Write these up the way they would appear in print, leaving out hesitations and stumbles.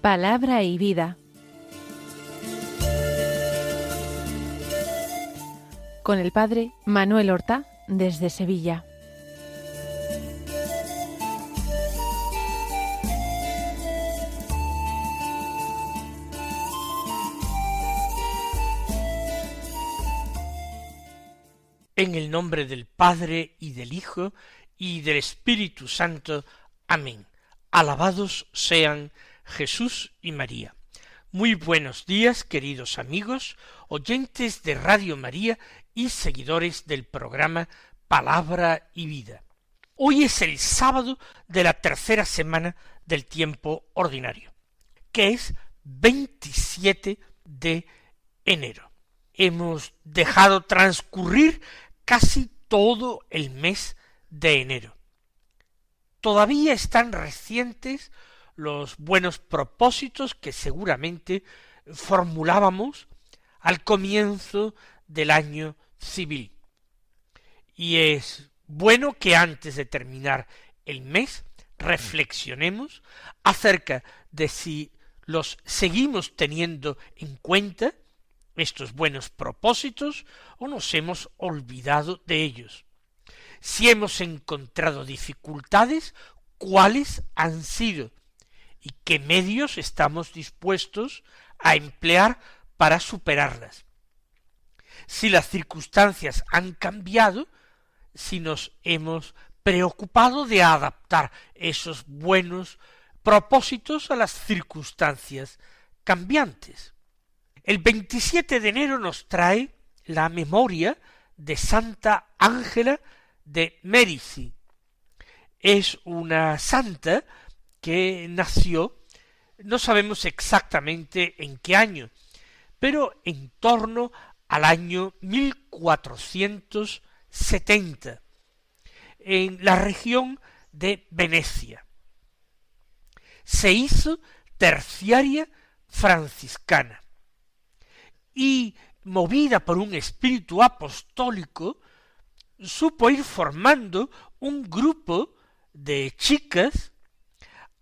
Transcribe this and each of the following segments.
Palabra y vida. Con el padre Manuel Horta desde Sevilla. En el nombre del Padre, y del Hijo, y del Espíritu Santo. Amén. Alabados sean Jesús y María. Muy buenos días, queridos amigos, oyentes de Radio María y seguidores del programa Palabra y Vida. Hoy es el sábado de la tercera semana del tiempo ordinario, que es 27 de enero. Hemos dejado transcurrir casi todo el mes de enero. Todavía están recientes los buenos propósitos que seguramente formulábamos al comienzo del año civil. Y es bueno que antes de terminar el mes reflexionemos acerca de si los seguimos teniendo en cuenta, estos buenos propósitos, o nos hemos olvidado de ellos. Si hemos encontrado dificultades, ¿cuáles han sido? ¿Y qué medios estamos dispuestos a emplear para superarlas? Si las circunstancias han cambiado, si nos hemos preocupado de adaptar esos buenos propósitos a las circunstancias cambiantes. El 27 de enero nos trae la memoria de Santa Ángela de Mérici. Es una santa que nació, no sabemos exactamente en qué año, pero en torno al año 1470, en la región de Venecia. Se hizo terciaria franciscana y, movida por un espíritu apostólico, supo ir formando un grupo de chicas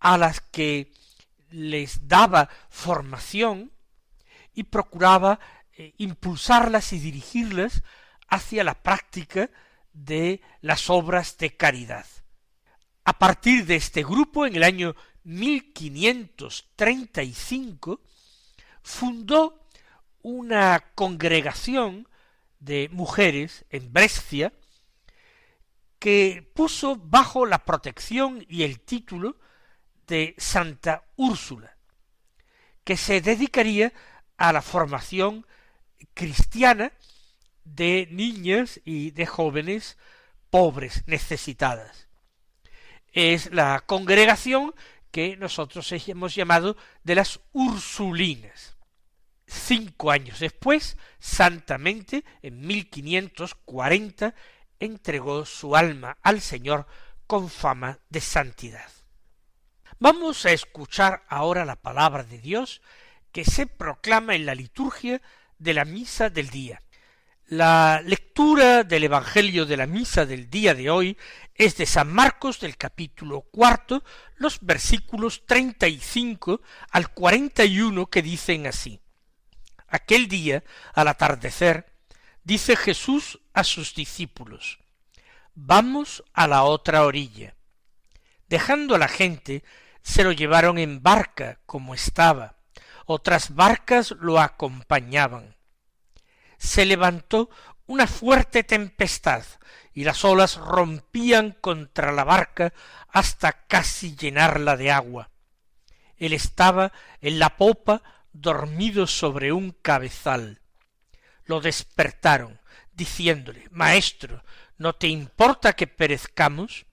a las que les daba formación y procuraba impulsarlas y dirigirlas hacia la práctica de las obras de caridad. A partir de este grupo, en el año 1535, fundó una congregación de mujeres en Brescia que puso bajo la protección y el título de Santa Úrsula, que se dedicaría a la formación cristiana de niñas y de jóvenes pobres, necesitadas. Es la congregación que nosotros hemos llamado de las Ursulinas. 5 años después, santamente, en 1540, entregó su alma al Señor con fama de santidad. Vamos a escuchar ahora la palabra de Dios que se proclama en la liturgia de la misa del día. La lectura del Evangelio de la misa del día de hoy es de San Marcos, del capítulo 4, los versículos 35 al 41, que dicen así. Aquel día, al atardecer, dice Jesús a sus discípulos: «Vamos a la otra orilla». Dejando a la gente, se lo llevaron en barca como estaba. Otras barcas lo acompañaban. Se levantó una fuerte tempestad y las olas rompían contra la barca hasta casi llenarla de agua. Él estaba en la popa, dormido sobre un cabezal. Lo despertaron, diciéndole: «Maestro, ¿no te importa que perezcamos?».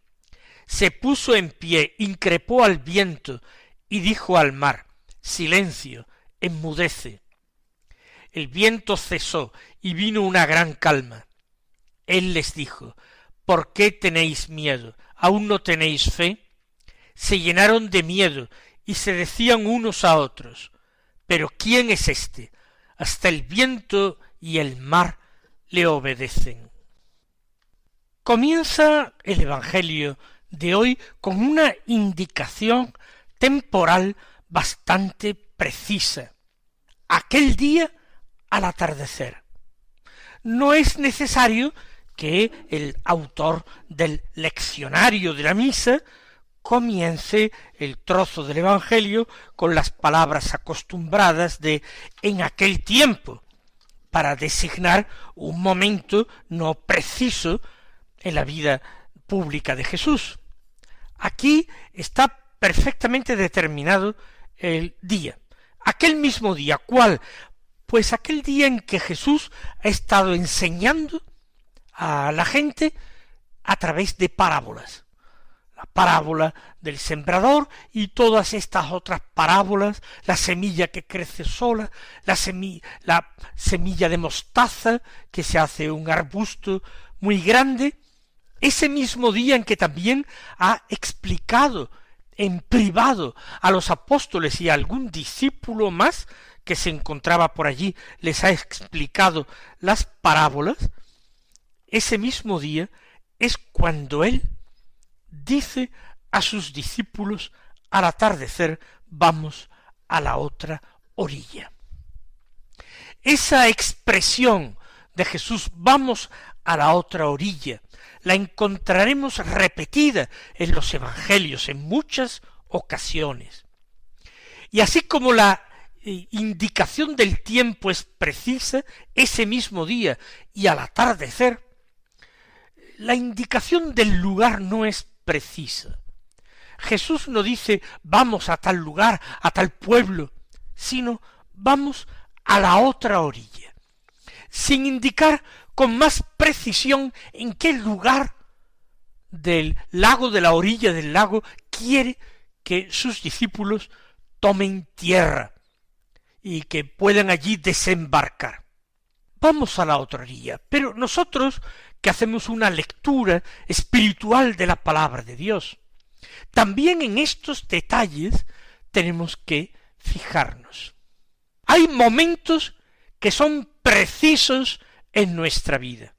Se puso en pie, increpó al viento y dijo al mar: «Silencio, enmudece». El viento cesó y vino una gran calma. Él les dijo: «¿Por qué tenéis miedo? ¿Aún no tenéis fe?». Se llenaron de miedo y se decían unos a otros: «¿Pero quién es éste? Hasta el viento y el mar le obedecen». Comienza el Evangelio de hoy con una indicación temporal bastante precisa. Aquel día al atardecer. No es necesario que el autor del leccionario de la misa comience el trozo del Evangelio con las palabras acostumbradas de en aquel tiempo, para designar un momento no preciso en la vida pública de Jesús. Aquí está perfectamente determinado el día. Aquel mismo día, ¿cuál? Pues aquel día en que Jesús ha estado enseñando a la gente a través de parábolas. La parábola del sembrador y todas estas otras parábolas, la semilla que crece sola, la semilla de mostaza que se hace un arbusto muy grande, ese mismo día en que también ha explicado en privado a los apóstoles y a algún discípulo más que se encontraba por allí, les ha explicado las parábolas, ese mismo día es cuando él dice a sus discípulos al atardecer, vamos a la otra orilla. Esa expresión de Jesús, vamos a la otra orilla, la encontraremos repetida en los evangelios en muchas ocasiones. Y así como la indicación del tiempo es precisa, ese mismo día y al atardecer, la indicación del lugar no es precisa. Jesús no dice vamos a tal lugar, a tal pueblo, sino vamos a la otra orilla, sin indicar con más precisión en qué lugar del lago, de la orilla del lago, quiere que sus discípulos tomen tierra y que puedan allí desembarcar. Vamos a la otra orilla, pero nosotros que hacemos una lectura espiritual de la palabra de Dios, también en estos detalles tenemos que fijarnos. Hay momentos que son precisos en nuestra vida.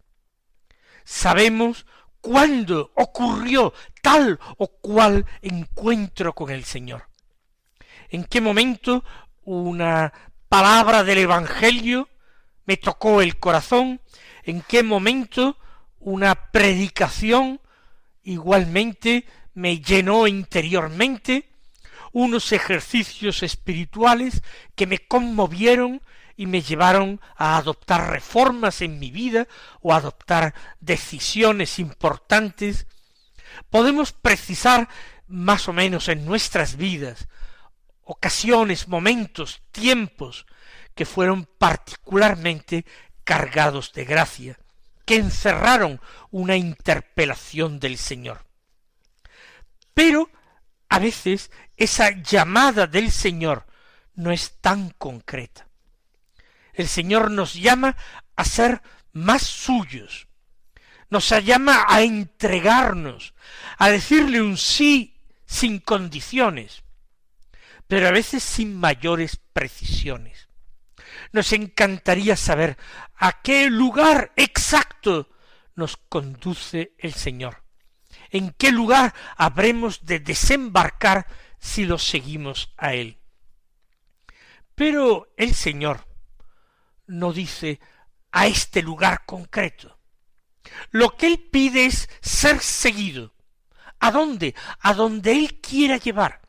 Sabemos cuándo ocurrió tal o cual encuentro con el Señor. En qué momento una palabra del Evangelio me tocó el corazón, en qué momento una predicación igualmente me llenó interiormente, unos ejercicios espirituales que me conmovieron y me llevaron a adoptar reformas en mi vida o a adoptar decisiones importantes. Podemos precisar más o menos en nuestras vidas ocasiones, momentos, tiempos que fueron particularmente cargados de gracia, que encerraron una interpelación del Señor. Pero a veces esa llamada del Señor no es tan concreta. El Señor nos llama a ser más suyos, nos llama a entregarnos, a decirle un sí sin condiciones, pero a veces sin mayores precisiones. Nos encantaría saber a qué lugar exacto nos conduce el Señor, en qué lugar habremos de desembarcar si lo seguimos a Él. Pero el Señor no dice a este lugar concreto. Lo que Él pide es ser seguido. ¿A dónde? A donde Él quiera llevar.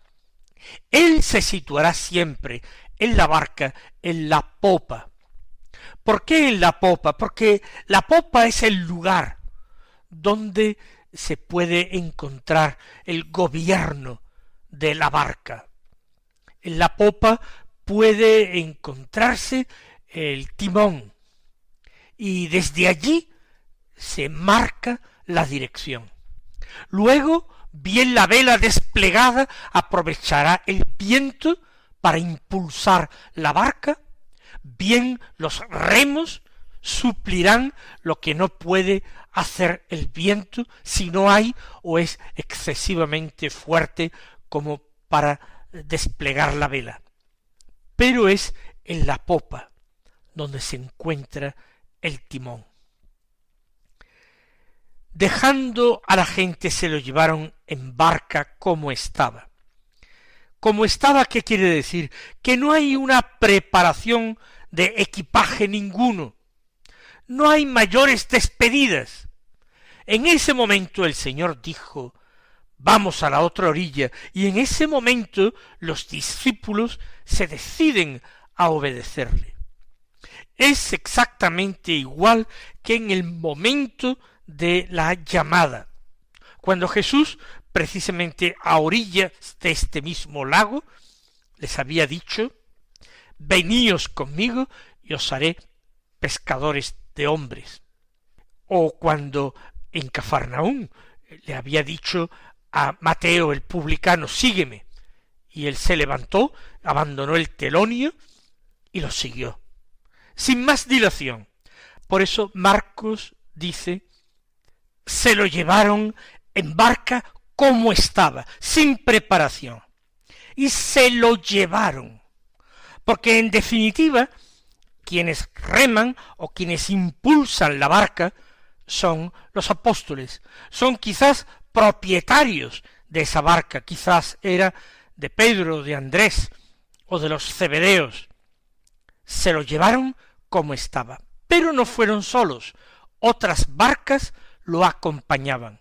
Él se situará siempre en la barca, en la popa. ¿Por qué en la popa? Porque la popa es el lugar donde se puede encontrar el gobierno de la barca. En la popa puede encontrarse el timón y desde allí se marca la dirección. Luego, bien la vela desplegada aprovechará el viento para impulsar la barca, bien los remos suplirán lo que no puede hacer el viento si no hay o es excesivamente fuerte como para desplegar la vela. Pero es en la popa donde se encuentra el timón. Dejando a la gente se lo llevaron en barca como estaba. como estaba, ¿qué quiere decir? Que no hay una preparación de equipaje ninguno. No hay mayores despedidas. En ese momento el Señor dijo, vamos a la otra orilla, y en ese momento los discípulos se deciden a obedecerle. Es exactamente igual que en el momento de la llamada, cuando Jesús, precisamente a orillas de este mismo lago, les había dicho, veníos conmigo y os haré pescadores de hombres. O cuando en Cafarnaúm le había dicho a Mateo el publicano, sígueme, y él se levantó, abandonó el telonio y lo siguió, sin más dilación. Por eso Marcos dice, se lo llevaron en barca como estaba, sin preparación, y se lo llevaron, porque en definitiva, quienes reman o quienes impulsan la barca son los apóstoles, son quizás propietarios de esa barca, quizás era de Pedro, de Andrés o de los Zebedeos. Se lo llevaron como estaba, pero no fueron solos, otras barcas lo acompañaban.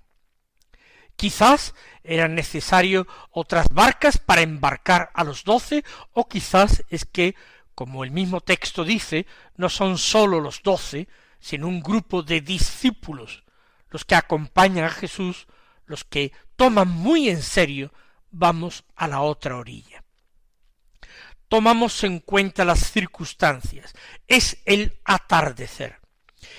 Quizás eran necesarias otras barcas para embarcar a los 12, o quizás es que, como el mismo texto dice, no son sólo los 12, sino un grupo de discípulos los que acompañan a Jesús, los que toman muy en serio, vamos a la otra orilla. Tomamos en cuenta las circunstancias, es el atardecer,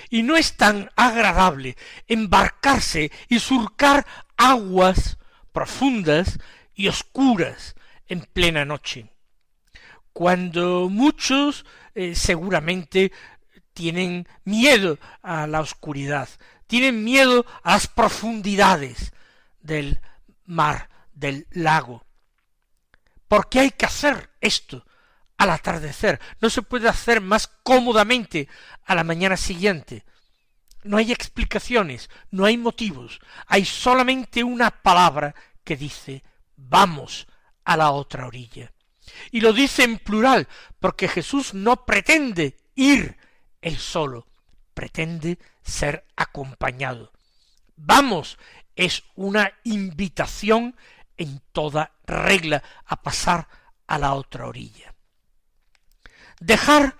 y no es tan agradable embarcarse y surcar aguas profundas y oscuras en plena noche, cuando muchos seguramente tienen miedo a la oscuridad, tienen miedo a las profundidades del mar, del lago. ¿Por qué hay que hacer esto al atardecer? No se puede hacer más cómodamente a la mañana siguiente. No hay explicaciones, no hay motivos, hay solamente una palabra que dice, vamos a la otra orilla. Y lo dice en plural, porque Jesús no pretende ir él solo, pretende ser acompañado. Vamos es una invitación en toda regla a pasar a la otra orilla. Dejar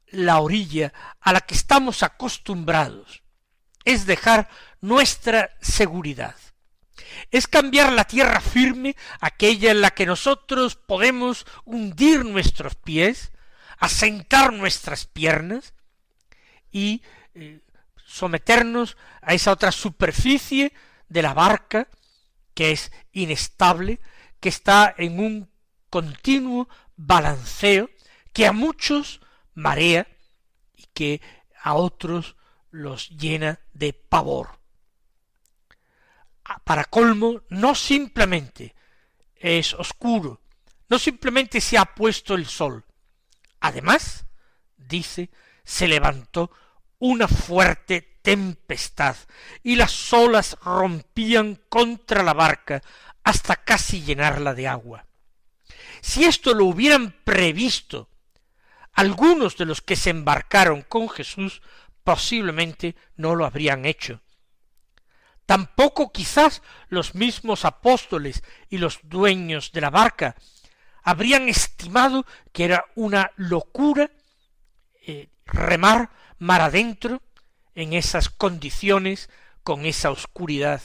la orilla a la que estamos acostumbrados es dejar nuestra seguridad. Es cambiar la tierra firme, aquella en la que nosotros podemos hundir nuestros pies, asentar nuestras piernas y someternos a esa otra superficie de la barca que es inestable, que está en un continuo balanceo, que a muchos marea y que a otros los llena de pavor. Para colmo, no simplemente es oscuro, no simplemente se ha puesto el sol. Además, dice, se levantó una fuerte tempestad y las olas rompían contra la barca hasta casi llenarla de agua. Si esto lo hubieran previsto algunos de los que se embarcaron con Jesús, posiblemente no lo habrían hecho. Tampoco quizás los mismos apóstoles y los dueños de la barca habrían estimado que era una locura remar mar adentro en esas condiciones, con esa oscuridad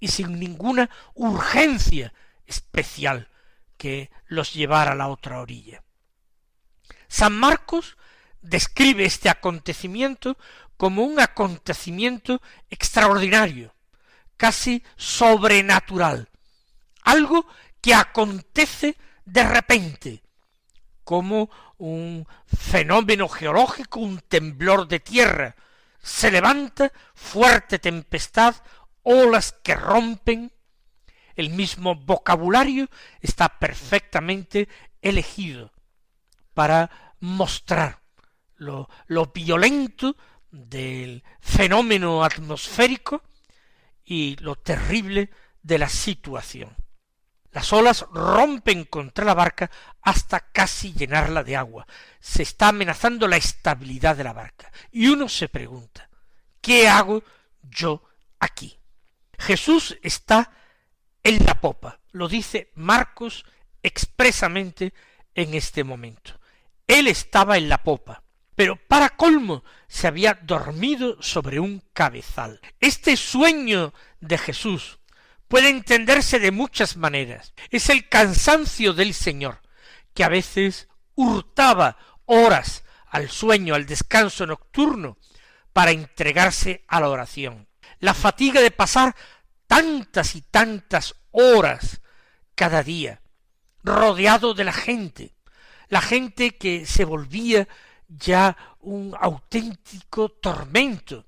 y sin ninguna urgencia especial que los llevara a la otra orilla. San Marcos describe este acontecimiento como un acontecimiento extraordinario, casi sobrenatural, algo que acontece de repente, como un fenómeno geológico, un temblor de tierra. Se levanta fuerte tempestad, olas que rompen. El mismo vocabulario está perfectamente elegido para mostrar lo violento del fenómeno atmosférico y lo terrible de la situación. Las olas rompen contra la barca hasta casi llenarla de agua. Se está amenazando la estabilidad de la barca. Y uno se pregunta, ¿qué hago yo aquí? Jesús está en la popa, lo dice Marcos expresamente en este momento. Él estaba en la popa, pero para colmo se había dormido sobre un cabezal. Este sueño de Jesús puede entenderse de muchas maneras. Es el cansancio del Señor, que a veces hurtaba horas al sueño, al descanso nocturno, para entregarse a la oración. La fatiga de pasar tantas y tantas horas cada día, rodeado de la gente que se volvía ya un auténtico tormento,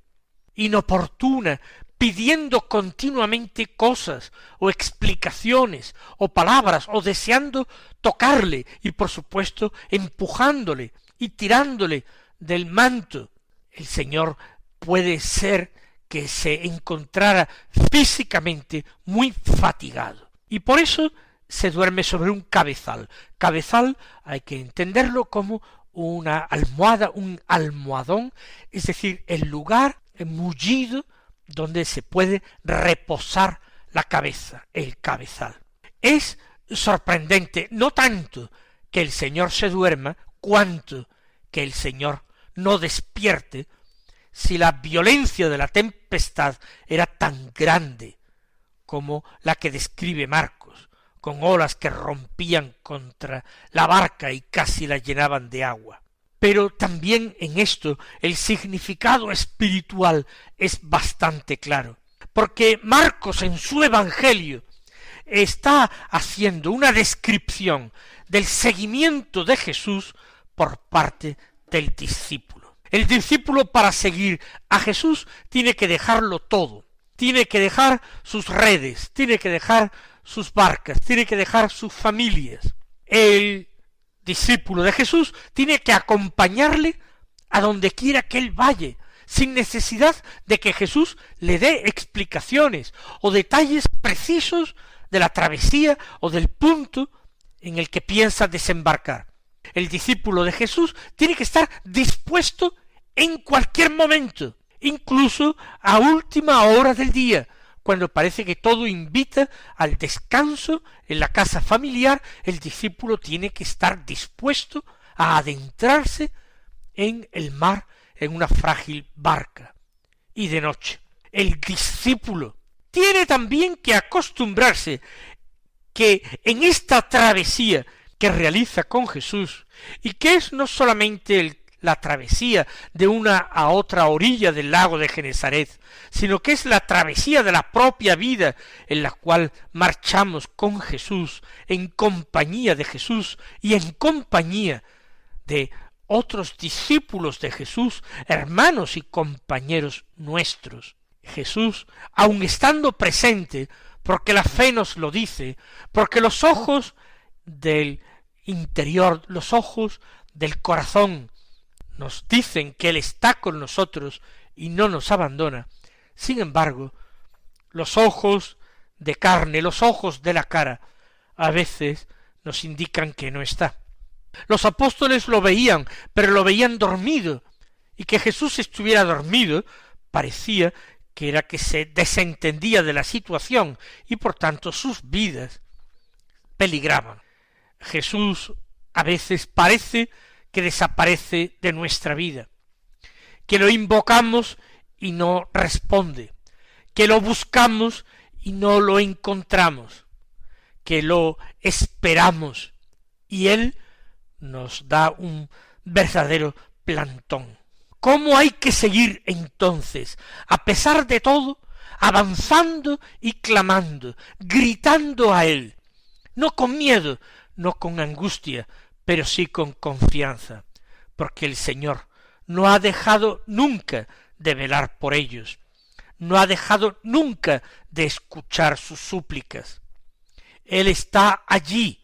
inoportuna, pidiendo continuamente cosas, o explicaciones, o palabras, o deseando tocarle, y por supuesto empujándole y tirándole del manto. El Señor puede ser que se encontrara físicamente muy fatigado, y por eso se duerme sobre un cabezal. Cabezal hay que entenderlo como una almohada, un almohadón, es decir, el lugar mullido donde se puede reposar la cabeza, el cabezal. Es sorprendente, no tanto que el Señor se duerma, cuanto que el Señor no despierte, si la violencia de la tempestad era tan grande como la que describe Marcos, con olas que rompían contra la barca y casi la llenaban de agua. Pero también en esto el significado espiritual es bastante claro, porque Marcos en su Evangelio está haciendo una descripción del seguimiento de Jesús por parte del discípulo. El discípulo, para seguir a Jesús, tiene que dejarlo todo, tiene que dejar sus redes, tiene que dejar sus barcas, tiene que dejar sus familias. El discípulo de Jesús tiene que acompañarle a donde quiera que él vaya, sin necesidad de que Jesús le dé explicaciones o detalles precisos de la travesía o del punto en el que piensa desembarcar. El discípulo de Jesús tiene que estar dispuesto en cualquier momento, incluso a última hora del día, cuando parece que todo invita al descanso en la casa familiar. El discípulo tiene que estar dispuesto a adentrarse en el mar en una frágil barca, y de noche. El discípulo tiene también que acostumbrarse que en esta travesía que realiza con Jesús, y que es no solamente la travesía de una a otra orilla del lago de Genesaret, sino que es la travesía de la propia vida en la cual marchamos con Jesús, en compañía de Jesús y en compañía de otros discípulos de Jesús, hermanos y compañeros nuestros. Jesús, aun estando presente, porque la fe nos lo dice, porque los ojos del interior, los ojos del corazón, nos dicen que Él está con nosotros y no nos abandona. Sin embargo, los ojos de carne, los ojos de la cara, a veces nos indican que no está. Los apóstoles lo veían, pero lo veían dormido, y que Jesús estuviera dormido parecía que era que se desentendía de la situación, y por tanto sus vidas peligraban. Jesús a veces parece que desaparece de nuestra vida, que lo invocamos y no responde, que lo buscamos y no lo encontramos, que lo esperamos y Él nos da un verdadero plantón. ¿Cómo hay que seguir entonces, a pesar de todo, avanzando y clamando, gritando a Él, no con miedo, no con angustia, pero sí con confianza, porque el Señor no ha dejado nunca de velar por ellos, no ha dejado nunca de escuchar sus súplicas. Él está allí,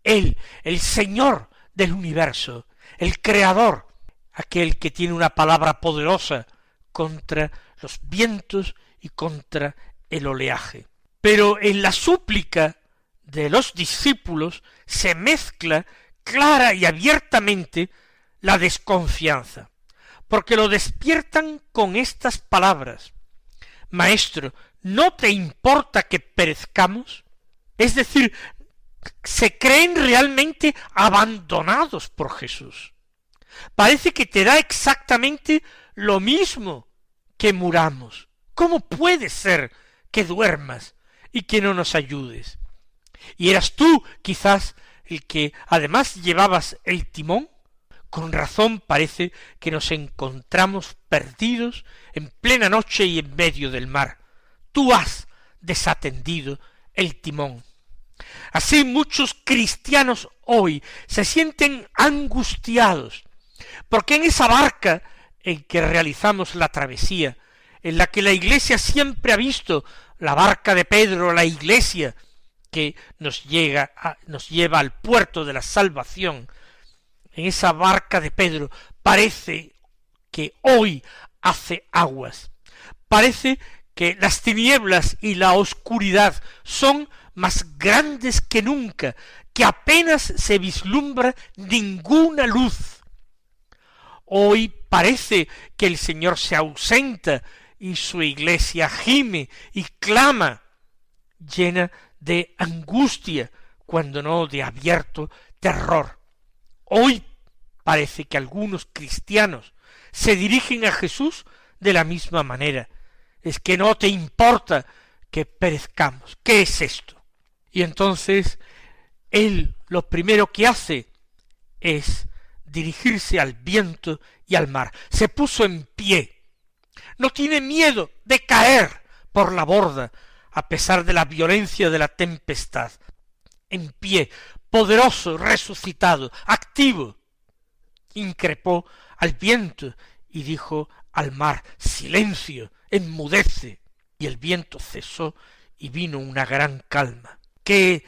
Él, el Señor del universo, el Creador, aquel que tiene una palabra poderosa contra los vientos y contra el oleaje. Pero en la súplica de los discípulos se mezcla clara y abiertamente la desconfianza, porque lo despiertan con estas palabras: Maestro, ¿no te importa que perezcamos? Es decir, se creen realmente abandonados por Jesús. Parece que te da exactamente lo mismo que muramos. ¿Cómo puede ser que duermas y que no nos ayudes? ¿Y eras tú quizás el que además llevabas el timón? Con razón parece que nos encontramos perdidos en plena noche y en medio del mar. Tú has desatendido el timón. Así muchos cristianos hoy se sienten angustiados, porque en esa barca en que realizamos la travesía, en la que la Iglesia siempre ha visto la barca de Pedro, la Iglesia que nos lleva al puerto de la salvación, en esa barca de Pedro parece que hoy hace aguas. Parece que las tinieblas y la oscuridad son más grandes que nunca, que apenas se vislumbra ninguna luz. Hoy parece que el Señor se ausenta y su Iglesia gime y clama, llena de angustia, cuando no de abierto terror. Hoy parece que algunos cristianos se dirigen a Jesús de la misma manera. Es que no te importa que perezcamos. ¿Qué es esto? Y entonces él lo primero que hace es dirigirse al viento y al mar. Se puso en pie. No tiene miedo de caer por la borda a pesar de la violencia de la tempestad. En pie, poderoso, resucitado, activo. Increpó al viento y dijo al mar: silencio, enmudece. Y el viento cesó y vino una gran calma. ¿Qué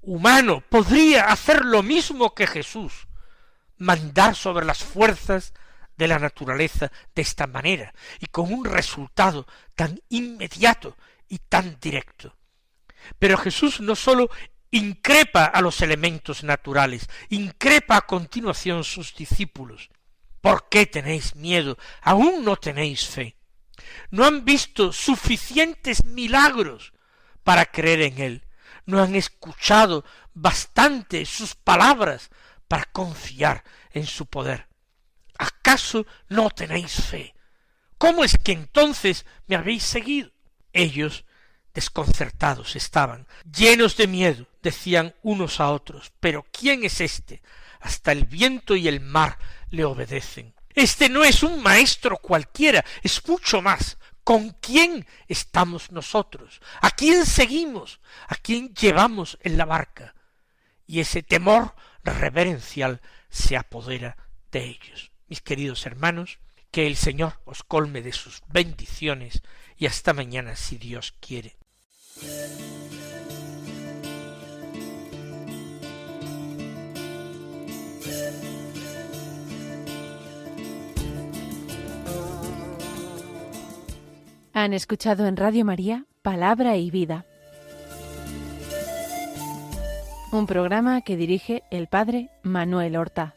humano podría hacer lo mismo que Jesús? Mandar sobre las fuerzas de la naturaleza de esta manera y con un resultado tan inmediato y tan directo. Pero Jesús no sólo increpa a los elementos naturales, increpa a continuación sus discípulos. ¿Por qué tenéis miedo? ¿Aún no tenéis fe? ¿No han visto suficientes milagros para creer en él? ¿No han escuchado bastante sus palabras para confiar en su poder? ¿Acaso no tenéis fe? ¿Cómo es que entonces me habéis seguido? Ellos desconcertados estaban, llenos de miedo, decían unos a otros: ¿pero quién es este? Hasta el viento y el mar le obedecen. Este no es un maestro cualquiera, es mucho más. ¿Con quién estamos nosotros? ¿A quién seguimos? ¿A quién llevamos en la barca? Y ese temor reverencial se apodera de ellos. Mis queridos hermanos, que el Señor os colme de sus bendiciones y hasta mañana si Dios quiere. Han escuchado en Radio María Palabra y Vida, un programa que dirige el Padre Manuel Horta.